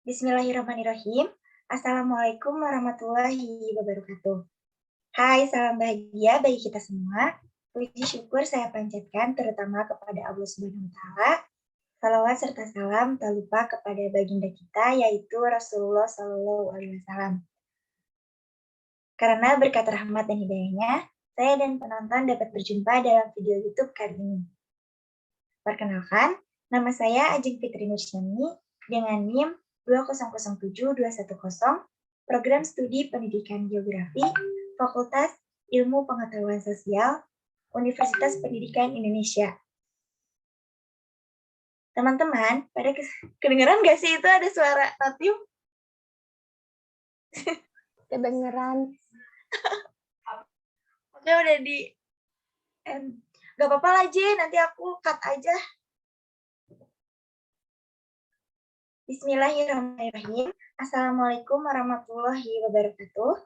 Bismillahirrahmanirrahim. Assalamualaikum warahmatullahi wabarakatuh. Hai, salam bahagia bagi kita semua. Puji syukur saya panjatkan terutama kepada Allah Subhanahu wa Ta'ala. Salawat serta salam tak lupa kepada baginda kita yaitu Rasulullah Shallallahu Alaihi Wasallam. Karena berkat rahmat dan hidayahnya, saya dan penonton dapat berjumpa dalam video YouTube kali ini. Perkenalkan, nama saya Ajeng Fitri Nursyani dengan NIM 2007210, Program Studi Pendidikan Geografi, Fakultas Ilmu Pengetahuan Sosial, Universitas Pendidikan Indonesia. Teman-teman, pada kedengeran nggak sih itu ada suara notif? Kedengeran. Oke, udah di... Gak apa-apa lah, J, nanti aku cut aja. Bismillahirrahmanirrahim. Assalamualaikum warahmatullahi wabarakatuh.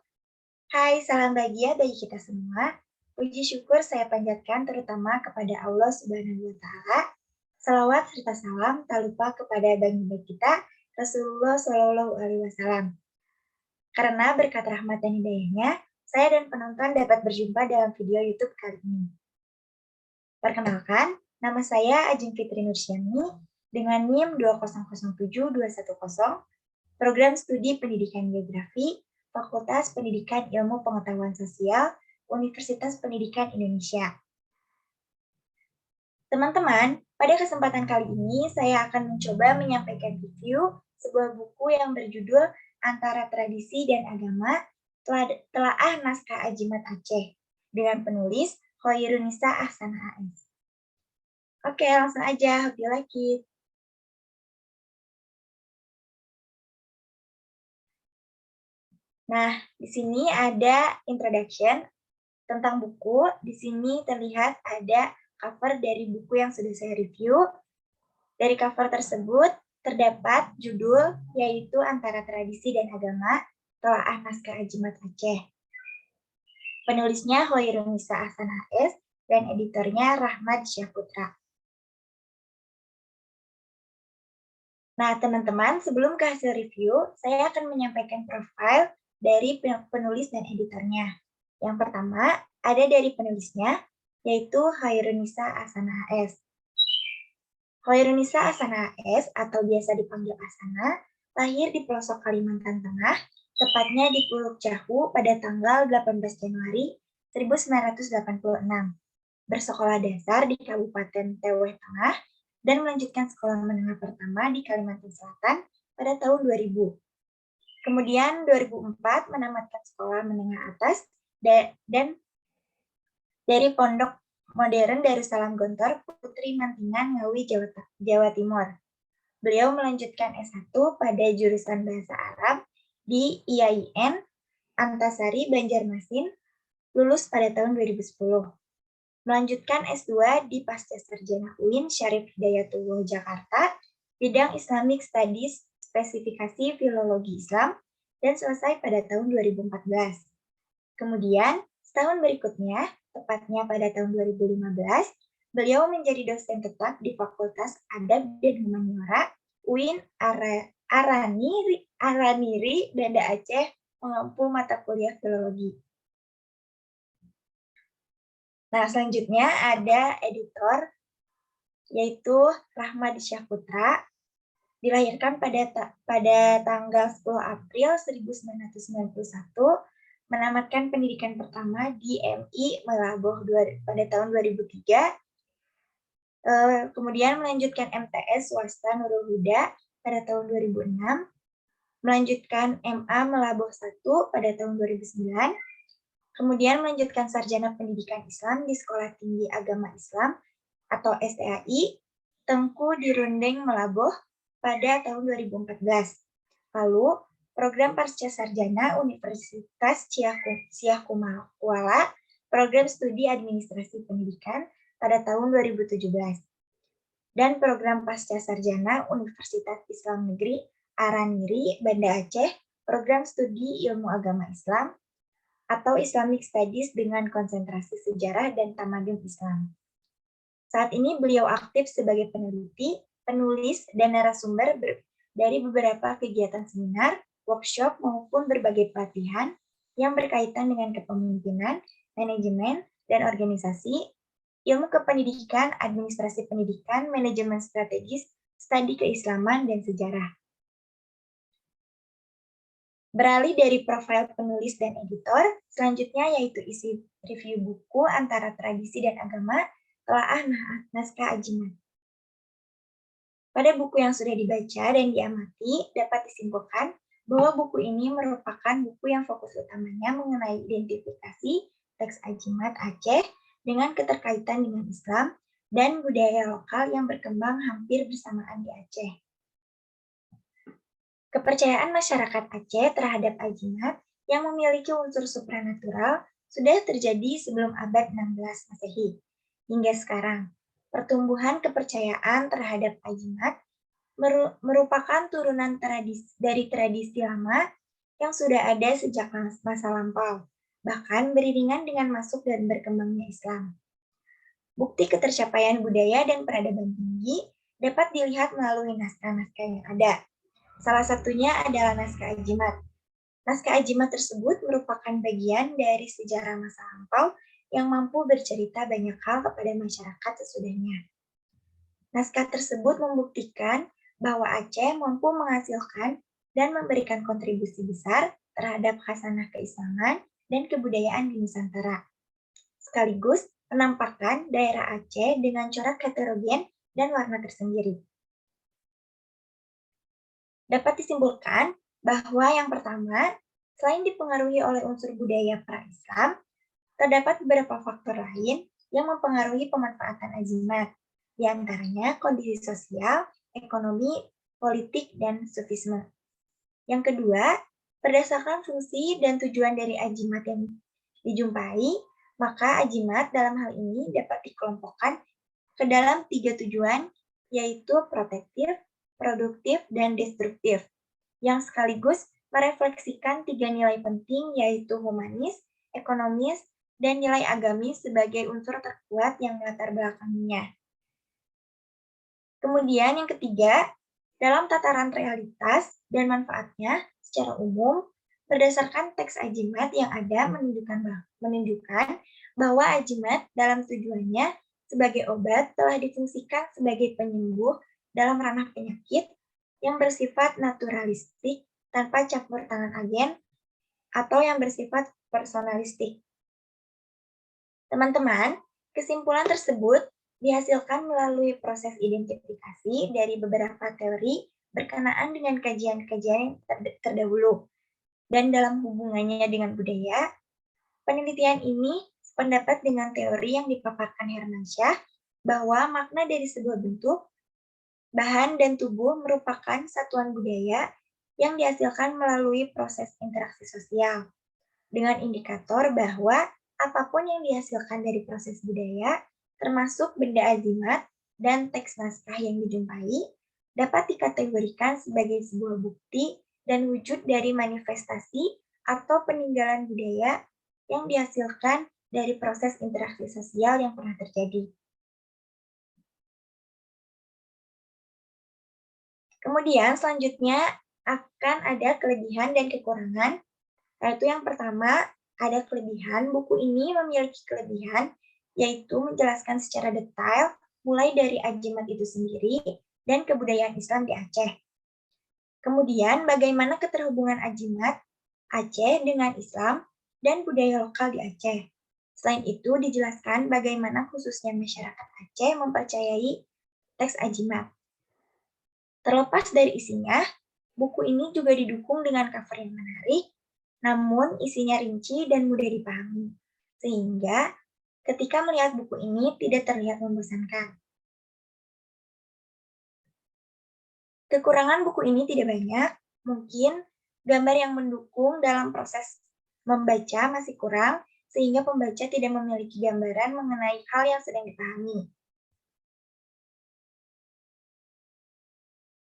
Hai, salam bahagia bagi kita semua. Puji syukur saya panjatkan terutama kepada Allah Subhanahu wa Ta'ala. Salawat serta salam tak lupa kepada baginda kita Rasulullah Shallallahu Alaihi Wasallam. Karena berkat rahmat dan hidayahnya, saya dan penonton dapat berjumpa dalam video YouTube kali ini. Perkenalkan, nama saya Ajeng Fitri Nursyani dengan NIM 2007210, Program Studi Pendidikan Geografi, Fakultas Pendidikan Ilmu Pengetahuan Sosial, Universitas Pendidikan Indonesia. Teman-teman, pada kesempatan kali ini saya akan mencoba menyampaikan review sebuah buku yang berjudul Antara Tradisi dan Agama, Telaah Naskah Ajimat Aceh, dengan penulis Khoirunisa Ahsanah AS. Oke, langsung aja, hope you like it. Nah, di sini ada introduction tentang buku. Di sini terlihat ada cover dari buku yang sudah saya review. Dari cover tersebut terdapat judul yaitu Antara Tradisi dan Agama, Telaah Naskah Ajimat Aceh. Penulisnya Khoirunisa Ahsanah AS dan editornya Rahmat Syahputra. Nah, teman-teman, sebelum ke hasil review, saya akan menyampaikan profil dari penulis dan editornya. Yang pertama, ada dari penulisnya, yaitu Khoirunisa Ahsanah AS. Khoirunisa Ahsanah AS, atau biasa dipanggil Ahsanah, lahir di pelosok Kalimantan Tengah, tepatnya di Puluk Cahu pada tanggal 18 Januari 1986. Bersekolah dasar di Kabupaten Teweh Tengah, dan melanjutkan sekolah menengah pertama di Kalimantan Selatan pada tahun 2000. Kemudian 2004 menamatkan sekolah menengah atas dan dari Pondok Modern Darussalam Gontor Putri Mantingan, Ngawi, Jawa Timur. Beliau melanjutkan S1 pada jurusan Bahasa Arab di IAIN Antasari, Banjarmasin, lulus pada tahun 2010. Melanjutkan S2 di Pascasarjana UIN Syarif Hidayatullah Jakarta, bidang Islamic Studies, spesifikasi Filologi Islam, dan selesai pada tahun 2014. Kemudian, setahun berikutnya, tepatnya pada tahun 2015, beliau menjadi dosen tetap di Fakultas Adab dan Humaniora UIN Araniri, Banda Aceh, mengampu mata kuliah Filologi. Nah, selanjutnya ada editor, yaitu Rahmat Syahputra, dilahirkan pada tanggal 10 April 1991, menamatkan pendidikan pertama di MI Melaboh pada tahun 2003, kemudian melanjutkan MTS swasta Nurul Huda pada tahun 2006, melanjutkan MA Melaboh 1 pada tahun 2009, kemudian melanjutkan sarjana pendidikan Islam di Sekolah Tinggi Agama Islam atau STAI Tengku di Rundeng Melaboh pada tahun 2014. Lalu, program Pasca Sarjana Universitas Siakuala, program studi administrasi pendidikan pada tahun 2017. Dan program Pasca Sarjana Universitas Islam Negeri Araniri, Banda Aceh, program studi ilmu agama Islam atau Islamic Studies dengan konsentrasi sejarah dan tamadun Islam. Saat ini beliau aktif sebagai peneliti penulis, dan narasumber dari beberapa kegiatan seminar, workshop, maupun berbagai pelatihan yang berkaitan dengan kepemimpinan, manajemen, dan organisasi, ilmu kependidikan, administrasi pendidikan, manajemen strategis, studi keislaman, dan sejarah. Beralih dari profil penulis dan editor, selanjutnya yaitu isi review buku antara tradisi dan agama, telaah naskah Ajimat. Pada buku yang sudah dibaca dan diamati, dapat disimpulkan bahwa buku ini merupakan buku yang fokus utamanya mengenai identifikasi teks Ajimat Aceh dengan keterkaitan dengan Islam dan budaya lokal yang berkembang hampir bersamaan di Aceh. Kepercayaan masyarakat Aceh terhadap Ajimat yang memiliki unsur supranatural sudah terjadi sebelum abad 16 Masehi. Hingga sekarang, pertumbuhan kepercayaan terhadap Ajimat merupakan turunan dari tradisi lama yang sudah ada sejak masa lampau, bahkan beriringan dengan masuk dan berkembangnya Islam. Bukti ketercapaian budaya dan peradaban tinggi dapat dilihat melalui naskah-naskah yang ada. Salah satunya adalah naskah Ajimat. Naskah Ajimat tersebut merupakan bagian dari sejarah masa lampau yang mampu bercerita banyak hal kepada masyarakat sesudahnya. Naskah tersebut membuktikan bahwa Aceh mampu menghasilkan dan memberikan kontribusi besar terhadap khasanah keislaman dan kebudayaan di Nusantara. Sekaligus menampakkan daerah Aceh dengan corak heterogen dan warna tersendiri. Dapat disimpulkan bahwa yang pertama, selain dipengaruhi oleh unsur budaya pra-Islam, terdapat beberapa faktor lain yang mempengaruhi pemanfaatan Ajimat, di antaranya kondisi sosial, ekonomi, politik, dan sufisme. Yang kedua, berdasarkan fungsi dan tujuan dari Ajimat yang dijumpai, maka Ajimat dalam hal ini dapat dikelompokkan ke dalam 3 tujuan, yaitu protektif, produktif, dan destruktif, yang sekaligus merefleksikan 3 nilai penting, yaitu humanis, ekonomis, dan nilai agamis sebagai unsur terkuat yang melatar belakanginya. Kemudian yang ketiga, dalam tataran realitas dan manfaatnya secara umum, berdasarkan teks Ajimat yang ada menunjukkan bahwa Ajimat dalam tujuannya sebagai obat telah difungsikan sebagai penyembuh dalam ranah penyakit yang bersifat naturalistik tanpa campur tangan agen atau yang bersifat personalistik. Teman-teman, kesimpulan tersebut dihasilkan melalui proses identifikasi dari beberapa teori berkenaan dengan kajian-kajian terdahulu. Dan dalam hubungannya dengan budaya, penelitian ini sependapat dengan teori yang dipaparkan Hermansyah bahwa makna dari sebuah bentuk, bahan, dan tubuh merupakan satuan budaya yang dihasilkan melalui proses interaksi sosial, dengan indikator bahwa apapun yang dihasilkan dari proses budaya, termasuk benda Ajimat dan teks naskah yang dijumpai, dapat dikategorikan sebagai sebuah bukti dan wujud dari manifestasi atau peninggalan budaya yang dihasilkan dari proses interaksi sosial yang pernah terjadi. Kemudian selanjutnya akan ada kelebihan dan kekurangan, yaitu yang pertama ada kelebihan. Buku ini memiliki kelebihan, yaitu menjelaskan secara detail mulai dari Ajimat itu sendiri dan kebudayaan Islam di Aceh. Kemudian bagaimana keterhubungan Ajimat Aceh dengan Islam dan budaya lokal di Aceh. Selain itu dijelaskan bagaimana khususnya masyarakat Aceh mempercayai teks Ajimat. Terlepas dari isinya, buku ini juga didukung dengan cover yang menarik, namun isinya rinci dan mudah dipahami, sehingga ketika melihat buku ini tidak terlihat membosankan. Kekurangan buku ini tidak banyak, mungkin gambar yang mendukung dalam proses membaca masih kurang, sehingga pembaca tidak memiliki gambaran mengenai hal yang sedang dipahami.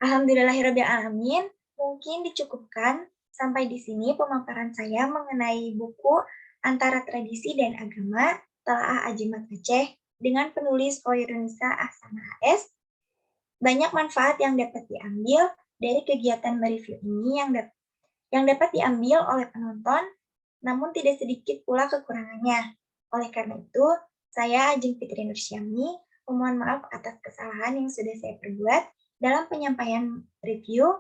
Alhamdulillahirrabbilalamin, mungkin dicukupkan sampai di sini pemaparan saya mengenai buku Antara Tradisi dan Agama, Telaah Ajimat Aceh, dengan penulis Khoirunisa Ahsanah AS. Banyak manfaat yang dapat diambil dari kegiatan mereview ini yang dapat diambil oleh penonton, namun tidak sedikit pula kekurangannya. Oleh karena itu, saya Ajeng Fitri Nursyami memohon maaf atas kesalahan yang sudah saya perbuat dalam penyampaian review.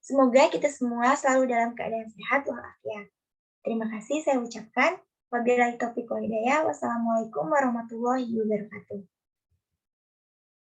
Semoga kita semua selalu dalam keadaan sehat walafiat. Terima kasih saya ucapkan. Wabillahi taufiq wal hidayah. Wassalamualaikum warahmatullahi wabarakatuh.